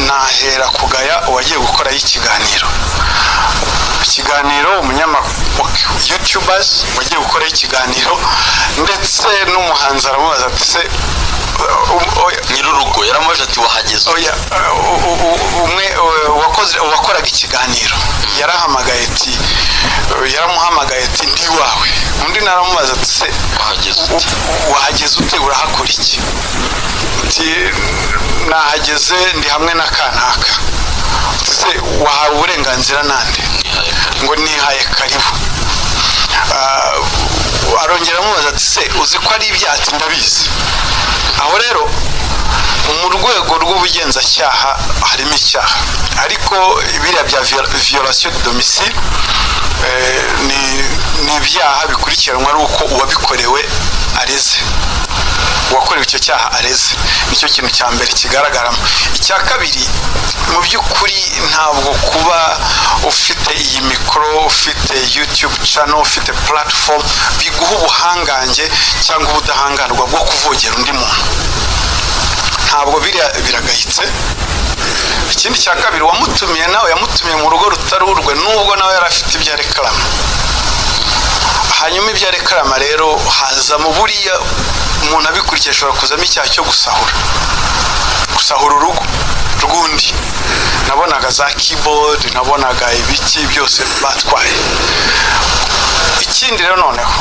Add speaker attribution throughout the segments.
Speaker 1: nahera kugaya uwagiye gukora ikiganiro umunyamakuru YouTubers wagiye gukora ikiganiro ndetse n'umuhanzi aramubaza ati se
Speaker 2: Nyirurugo yaramaje ati wahageze
Speaker 1: umwe wakoraga ikiganiro yaramuhamagaye ati ndi wawe undi naramubaza ati se wahageze ute urahakora iki ati nahageze ndi hamwe na kanaka se wahawe uburenganzira nande ngo nihaye karibu arongera amubaza ati se uzi ko ari ibyatsi ndabizi aho rero mu rwego rw'ubugenzacyaha harimo icyaha ariko biriya bya violation de domicile ni ibyaha bikurikiranwa ari uko uwabikorewe areze uwakorewe icyo cyaha areze nicyo kintu cya mbere kigaragaramo icya kabiri mu by'ukuri ntabwo kuba ufite iyi mikoro ufite YouTube channel ufite platform biguha ubuhangange cyangwa ubudahangarwa bwo kuvogera undi muntu ntabwo biragayitse ikindi cya kabiri wamutumiye nawe yamutumiye mu rugo rutarurwe nubwo nawe yari afite ibyo reklama hanyuma ibyo reklama rero haza mu buriya umuntu abikurikije ashobora kuzamo icyaha cyo gusahura urugo rw'undi nabonaga za keyboard nabonaga ibiki byose batwaye ikindi rero noneho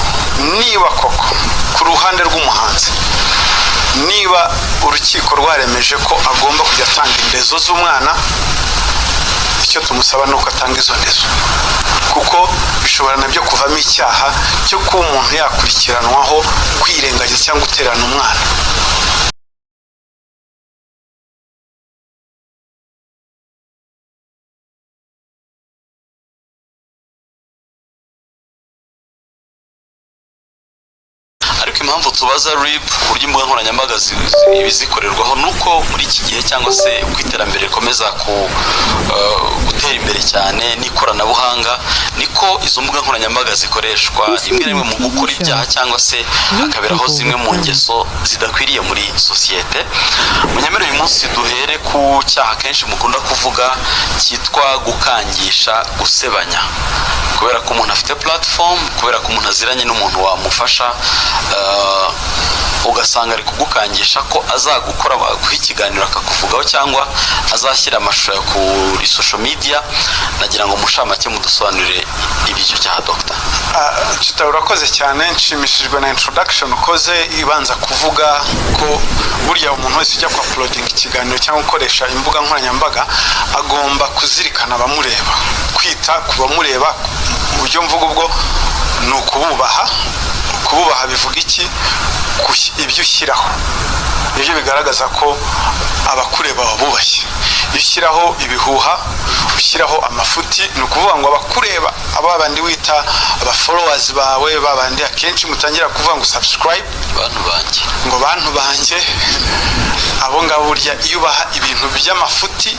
Speaker 1: niba koko ku ruhande rw'umuhanzi niba urukiko rwaremeje ko agomba kujya atanga indezo z'umwana icyo tumusaba ni uko atanga izo ndezo kuko bishobora nabyo kuvamo icyaha cyo kuba umuntu yakurikiranwaho kwirengagiza cyangwa guterana umwana
Speaker 2: ariko impamvu tubaza RIB uburyo imbuga nkoranyambaga ibizikorerwaho nuko muri iki gihe cyangwa se uko iterambere rikomeza gutera imbere cyane n'ikoranabuhanga niko izo mbuga nkoranyambaga zikoreshwa rimwe na rimwe mu gukora ibyaha cyangwa se hakaberaho zimwe mu ngeso zidakwiriye muri sosiyete. Munyamere uyu munsi duhere ku cyaha kenshi mukunda kuvuga cyitwa gukangisha gusebanya kubera ko umuntu afite platform kubera ko umuntu aziranye n'umuntu wamufasha ugasanga ari kugukangisha ko azagukora guha ikiganiro akakuvugaho cyangwa azashyira amashusho kuri social media. Nagira ngo mushamake mudusobanurire ibyo cyaha Dr.
Speaker 1: Urakoze cyane nshimishijwe na introduction ukoze ibanza kuvuga ko burya umuntu wese ujya ku uploading ikiganiro cyangwa gukoresha imbuga nkoranyambaga agomba kuzirikana abamureba kwita ku bamureba uburyo mvuga ubwo ni ukububaha bivuga iki ibyo ushyiraho nibyo bigaragaza ko abakureba babubashye ushyiraho ibihuha ushyiraho amafuti ni ukuvuga ngo abakureba ababandi wita aba followers bawe babandi akenshi mutangira kuvuga ngo subscribe bantu banjye abo ngabo burya iyo ubaha ibintu by'amafuti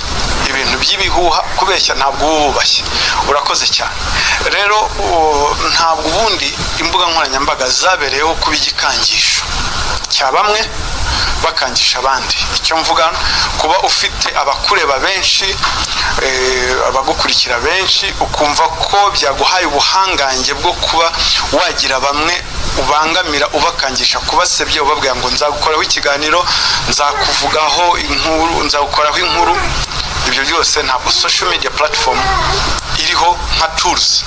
Speaker 1: ibintu by'ibihuha kubeshya ntabwo ububashye. Urakoze cyane rero ntabwo ubundi imbuga nkoranyambaga zabereyeho kuba igikangisho cya bamwe bakangisha abandi. Icyo mvuga kuba ufite abakureba benshi abagukurikira benshi ukumva ko byaguhaye ubuhangange bwo kuba wagira bamwe ubangamira ubakangisha kubasebye ubabwira ngo nzagukoraho ikiganiro nzakuvugaho inkuru nzagukoraho inkuru. Ibyo byose ntabwo social media platform iriho nka tools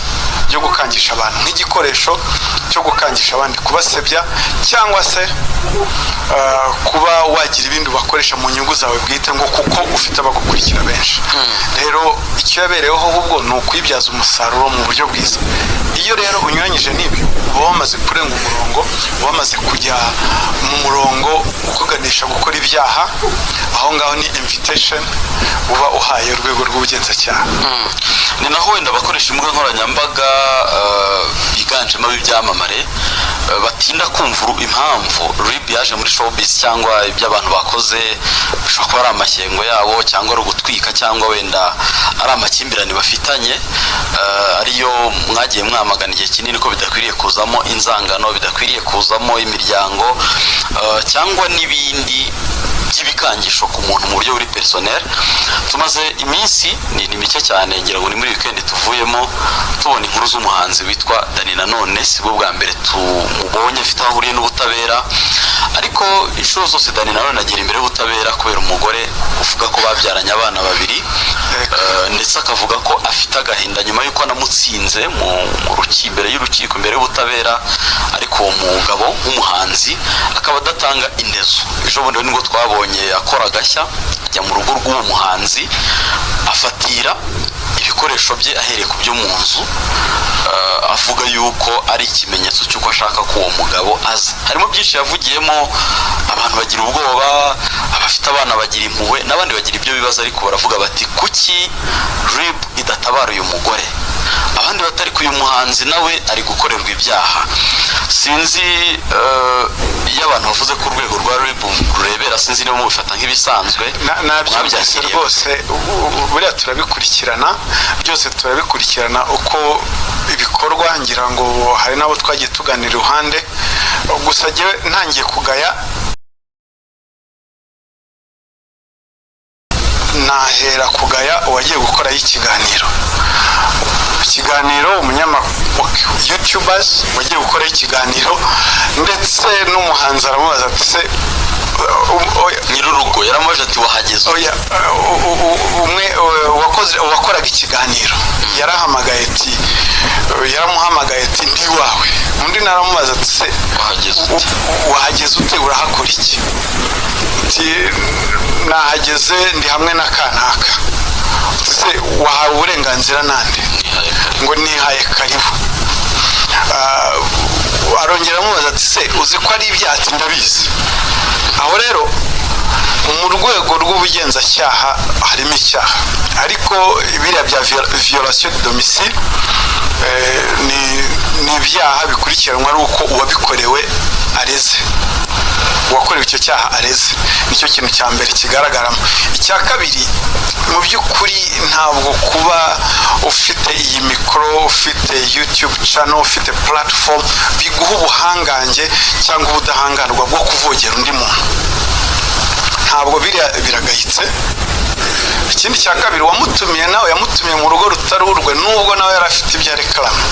Speaker 1: yo gukangisha abantu nk'igikoresho cyo gukangisha abandi kubasebya cyangwa se kuba wagira ibindi bakoresha mu nyungu zawe bwite ngo kuko ufite abagukurikira benshi. Rero icyo yabereyeho ahubwo ni ukwibyaza umusaruro mu buryo bwiza. Iyo rero unyuranyije n'ibyo uba wamaze kurenga umurongo uba wamaze kujya mu murongo ukuganisha gukora ibyaha. Aho ngaho ni invitation uba uhaye urwego rw'ubugenzacyaha.
Speaker 2: Ni naho wenda abakoresha imbuga nkoranyambaga biganjemo ibyamamare batinda kumva impamvu RIB yaje muri showbiz cyangwa ibyo abantu bakoze bishobora kuba ari amashyengo yabo cyangwa ari ugutwika cyangwa wenda ari amakimbirane bafitanye ariyo mwagiye mwamagana igihe kinini ko bidakwiriye kuzamo inzangano bidakwiriye kuzamo imiryango cyangwa n'ibindi by'ibikangisho ku muntu mu buryo buri personnel. Tumaze iminsi ni mike cyane, ngira ngo ni muri weekend tuvuyemo tubona inkuru z'umuhanzi witwa Dani Nanone. Si bwo bwa mbere tumubonye afite aho ahuriye n'ubutabera, ariko inshuro zose Dani Nanone agera imbere y'ubutabera kubera umugore uvuga ko babyaranye abana babiri, ndetse akavuga ko afite agahinda nyuma y'uko anamutsinze mu imbere y'urukiko, imbere y'ubutabera, ariko uwo mugabo w'umuhanzi akaba adatanga indezo. Ejo bundi nibwo twabonye akora agashya ajya mu rugo rw'uwo muhanzi afatira ibikoresho bye ahereye ku byo mu nzu, avuga yuko ari ikimenyetso cy'uko ashaka ko uwo mugabo aza. Harimo byinshi yavugiyemo, abantu bagira ubwoba, abafite abana bagira impuhwe, n'abandi bagira ibyo bibazo, ariko baravuga bati kuki RIB idatabara uyu mugore? Abandi batari ku uyu muhanzi nawe ari gukorerwa ibyaha. Sinzi iyo abantu bavuze ko urwego rwa RIB rurebera, sinzi niba mubifata nk'ibisanzwe.
Speaker 1: Nabyakiriye rwose, buriya turabikurikirana, byose turabikurikirana uko ibikorwa. Ngira ngo hari n'abo twagiye tuganira iruhande, gusa njyewe ntangiye kugaya, nahera kugaya uwagiye gukoraho ikiganiro YouTubers bagiye gukoraho ikiganiro, ndetse n'umuhanzi aramubaza ati se
Speaker 2: nyir'urugo yaramuje ati wahageze?
Speaker 1: umwe wakoraga ikiganiro yaramuhamagaye ati ndi wawe. Undi naramubaza ati se wahageze ute, urahakora iki? ati nahageze ndi hamwe na kanaka. Se wahawe uburenganzira nande? Ngo nihaye karibu. Arongera amubaza ati se uzi ko ari ibyatsi? Ndabizi. Aho rero mu rwego rw'ubugenzacyaha harimo icyaha, ariko biriya bya violation de domicile ni ibyaha bikurikiranwa ari uko uwabikorewe areze, uwakorewe icyo cyaha areze. Nicyo kintu cya mbere kigaragaramo. Icya kabiri, mu by'ukuri ntabwo kuba ufite iyi mikoro, ufite YouTube channel, ufite platform biguha ubuhangange cyangwa ubudahangarwa bwo kuvogera undi muntu. Ntabwo biragayitse. Ikindi cya kabiri, wamutumiye nawe yamutumiye mu rugo rutari urwe, nubwo nawe yari afite ibyo arekarama.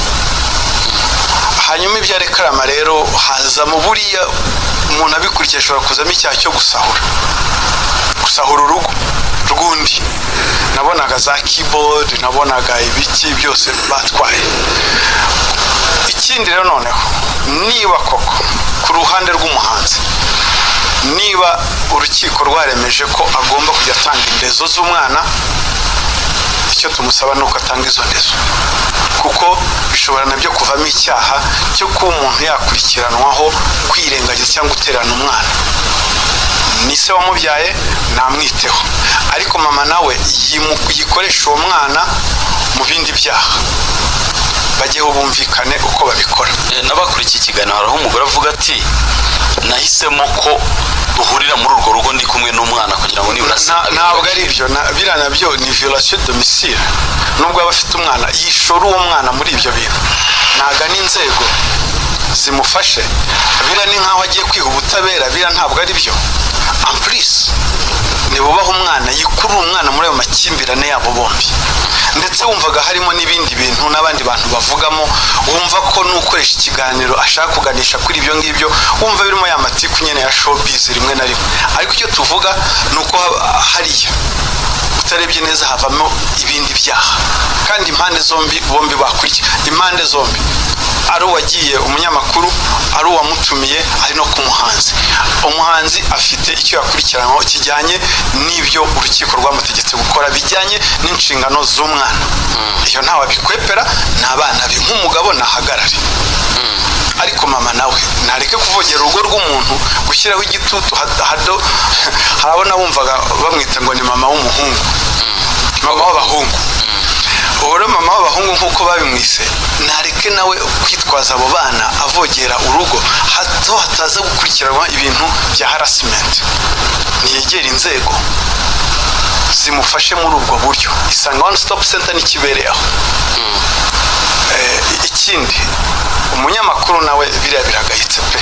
Speaker 1: Hanyuma ibyo arekarama rero hazamo buriya umuntu abikurikiye ashobora kuzamo icyaha cyo gusahura urugo rw'undi. Nabonaga za keyboard, nabonaga ibiki byose batwaye. Ikindi rero noneho, niba koko ku ruhande rw'umuhanzi, niba urukiko rwaremeje ko agomba kujya atanga indezo z'umwana, icyo tumusaba nuko atanga izo ndezo, kuko bishobora nabyo kuvamo icyaha cyo kuba umuntu yakurikiranwaho kwirengagiza cyangwa guterana umwana. Ni se wamubyaye, namwiteho, ariko mama nawe yikoresha uwo mwana mu bindi byaha. Bajyeho bumvikane uko babikora.
Speaker 2: N'abakurikiye ikiganiro haraho umugore avuga ati nahisemo ko duhurira muri urwo rugo ndi kumwe n'umwana kugira ngo nibura
Speaker 1: ntabwo ari ibyo. Biriya nabyo ni violation de domicile. Nubwo aba afite umwana, yishora uwo mwana muri ibyo bintu, ntagana inzego zimufashe. Biriya ni nkaho agiye kwiha ubutabera. Biriya ntabwo ari byo. Amplis nibubaho umwana, yikurura umwana muri ayo makimbirane yabo bombi. Ndetse wumvaga harimo n'ibindi bintu n'abandi bantu bavugamo, wumva ko n'ukoresha ikiganiro ashaka kuganisha kuri ibyo ngibyo, wumva birimo ya matiku nyene ya showbiz rimwe na rimwe. Ariko icyo tuvuga nuko hariya utarebye neza havamo ibindi byaha, kandi impande bombi bakurikiye. Impande zombi, ari uwagiye umunyamakuru, ari uwamutumiye, ari no ku muhanzi. Umuhanzi afite icyo yakurikiranwaho kijyanye n'ibyo urukiko rwamutegetse gukora, bijyanye n'inshingano z'umwana. Iyo ntawe abikwepera, n'abana be. Nk'umugabo nahagarare, ariko mama nawe ntareke kuvogera urugo rw'umuntu, gushyiraho igitutu. Harabona bumvaga bamwita ngo ni mama w'umuhungu, mama w'abahungu. Oro mama w'abahungu nk'uko babimwise, ntareke nawe kwitwaza abo bana avogera urugo, hato hataza gukurikiranwa ibintu bya harassment. Niyegera inzego zimufashe muri ubwo buryo. Isange One Stop Center nikibereye aho. Ikindi, umunyamakuru nawe biriya biragayitse pe.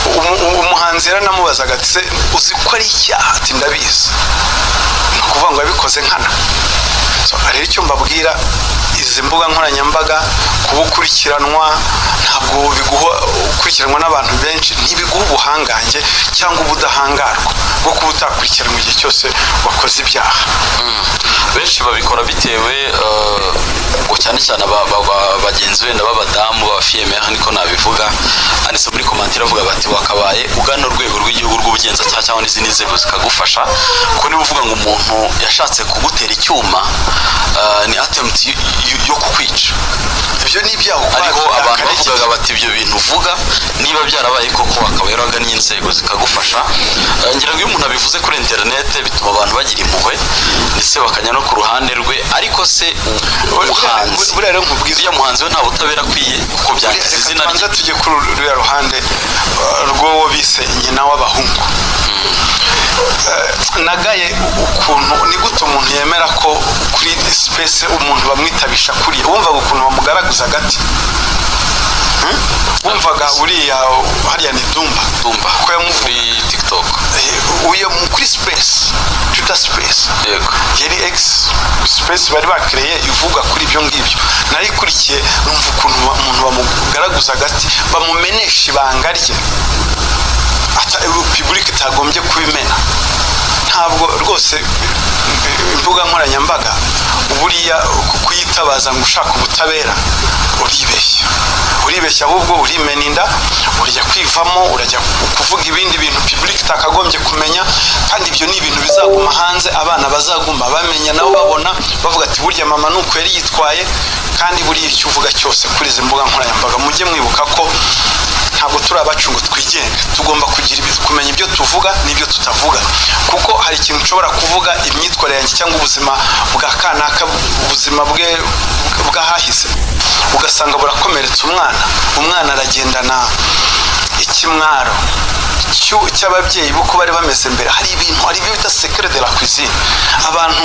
Speaker 1: umuhanzi yaranamubazaga ati uzi ko ari icyaha? Ati ndabizi. Ni ukuvuga ngo yabikoze nkana. Rero icyo mbabwira, izi mbuga nkoranyambaga kuba ukurikiranwa ntabwo biguha, ukurikiranwa n'abantu benshi ntibiguha ubuhangange cyangwa ubudahangarwa bwo kuba utakurikiranwa igihe cyose wakoze ibyaha.
Speaker 2: Benshi babikora bitewe ngo cyane cyane bagenzi wenda b'abadamu b'abafiyemera, niko nabivuga. Handitse muri komantire avuga bati wakabaye ugana urwego rw'igihugu rw'ubugenzacyaha cyangwa n'izindi nzego zikagufasha, kuko niba uvuga ngo umuntu yashatse kugutera icyuma ni attempt yo kukwica.
Speaker 1: Ibyo ni ibyaha.
Speaker 2: Ariho abantu bavugaga bati ibyo bintu uvuga niba byarabaye koko wakaba yaragannye inzego zikagufasha. Ngira ngo iyo umuntu abivuze kuri interinete bituma abantu bagira impuhwe ndetse bakanya no ku ruhande rwe. Ariko se umuhanzi, uriya muhanzi we nta butabera akwiye kuko byangiza izina rye.
Speaker 1: Tujye kuri uriya ruhande rw'uwo bise nyina w'abahungu. Nagaye ukuntu ni gute umuntu yemera ko kuri space umuntu bamwitabisha kuriya, wumvaga ukuntu bamugaragaza agati. Wumvaga uriya hariya ni Dumba ko yamuvuye
Speaker 2: TikTok
Speaker 1: uye kuri space, Twitter space,
Speaker 2: yego
Speaker 1: yari X space bari bakreye ivuga kuri ibyo ngibyo. Narikurikiye numva ukuntu umuntu bamugaragaza agati, bamumenesha ibanga rye public itagombye kubimena. Ntabwo rwose imbuga nkoranyambaga buriya kuyitabaza ngo ushaka ubutabera uribeshya ahubwo urimena inda, urajya kwivamo, urajya kuvuga ibindi bintu public itakagombye kumenya. Kandi ibyo ni ibintu bizaguma hanze, abana bazaguma bamenya nabo babona bavuga ati burya mama nuko yari yitwaye. Kandi buriya icyo uvuga cyose kuri izi mbuga nkoranyambaga mujye mwibuka ko ntabwo turi abacu ngo twigenge, tugomba kugira kumenya ibyo tuvuga n'ibyo tutavuga. Kuko hari ikintu ushobora kuvuga imyitwarire yanjye cyangwa ubuzima bwa kanaka, ubuzima bwe bwahahise, ugasanga burakomeretsa umwana aragendana ikimwaro cy'ababyeyi buko bari bameze mbere. Hari ibintu bita secret de la cuisine. Abantu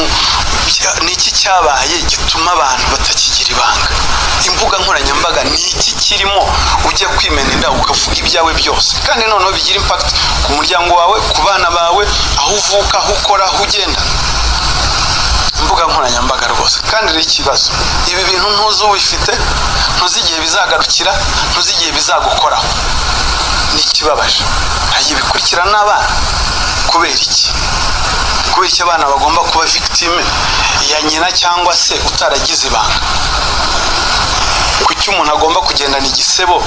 Speaker 1: ni iki cyabaye gituma abantu batakigira ibanga? Imbuga nkoranyambaga ni iki kirimo ujya kwimena inda ukavuga ibyawe byose, kandi noneho bigira impact ku muryango wawe, ku bana bawe, aho uvuka, aho ukora, aho ugenda. Imbuga nkoranyambaga rwose. Kandi rero ikibazo, ibi bintu ntuzi ubifite, ntuzi igihe bizagarukira, ntuzi igihe bizagukoraho. Ni ikibabaje. Bikurikirana n'abana kubera iki? Kubera iki abana bagomba kuba victime ya nyina cyangwa se utaragize ibanga? Kuki umuntu agomba kugendana igisebo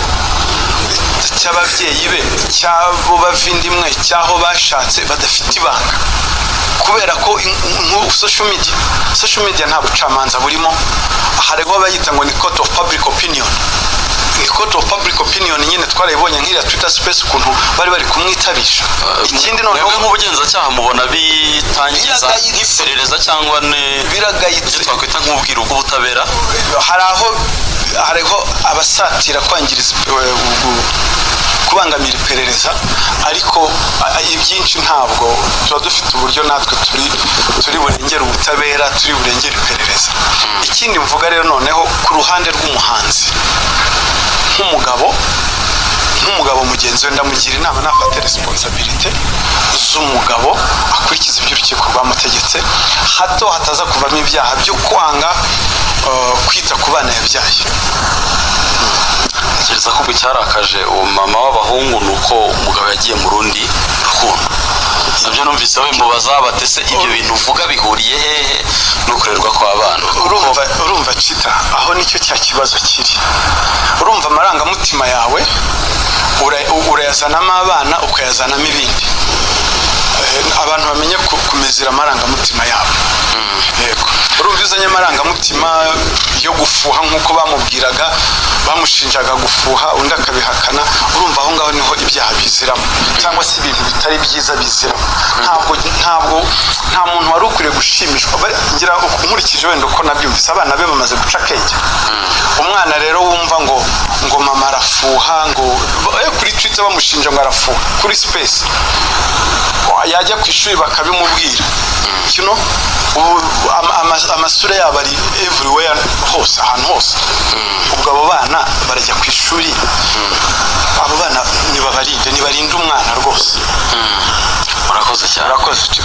Speaker 1: cy'ababyeyi be, cy'abo bavindimwe, cy'aho bashatse badafite ibanga? Kubera ko social media nta bucamanza burimo. Hariho abayita ngo ni court of public opinion. Ni court of public opinion nyine twarayibonye nk'iriya Twitter space ukuntu bari kumwitabisha. Ikindi noneho
Speaker 2: nk'ubugenzacyaha mubona bitangiza nk'iperereza cyangwa
Speaker 1: biragayitse,
Speaker 2: twakwita nk'ubwiru bw'ubutabera.
Speaker 1: Hariho abasatira kwangiriza kubangamira iperereza, ariko ibyinshi ntabwo tuba dufite uburyo natwe turi burengera ubutabera, turi burengera iperereza. Ikindi mvuga rero noneho ku ruhande rw'umuhanzi, nk'umugabo mugenzi we ndamugira inama nafate responsibility z'umugabo, akurikiza ibyo urukiko rwamutegetse, hato hataza kuvamo ibyaha byo kwanga kwita ku bana yabyaye.
Speaker 2: Ntekereza ko icyarakaje uwo mama w'abahungu ni uko umugabo yagiye mu rundi rukundo. Nabyo numvise bamubaza batese ibyo bintu uvuga bihuriye hehe no kurerwa kw'abana?
Speaker 1: Urumva Chita, aho nicyo cya kibazo kiri. Urumva amarangamutima yawe urayazanamo abana, ukayazanamo ibindi. Abantu bamenye kumezera amarangamutima yabo. Yego. Urumva izanye amarangamutima yo gufuha nk'uko bamubwiraga, bamushinjaga gufuha undi akabihakana. Urumva aho ngaho niho ibyaha biziramo, cyangwa se ibintu bitari byiza biziramo. Nta muntu wari ukwiriye gushimishwa. Ngira nkurikije wenda uko nabyumvise, abana be bamaze guca akenge. Umwana rero wumva ngo mama arafuha, ngo kuri Twitter bamushinja ngo arafuha, kuri space yajya ku ishuri bakabimubwira. Amasura yabo ari everywhere, hose, ahantu hose. Ubwo abo bana barajya ku ishuri, abo bana nibabarinde, bibarinda umwana rwose.
Speaker 2: Murakoze cyane.
Speaker 1: Murakoze.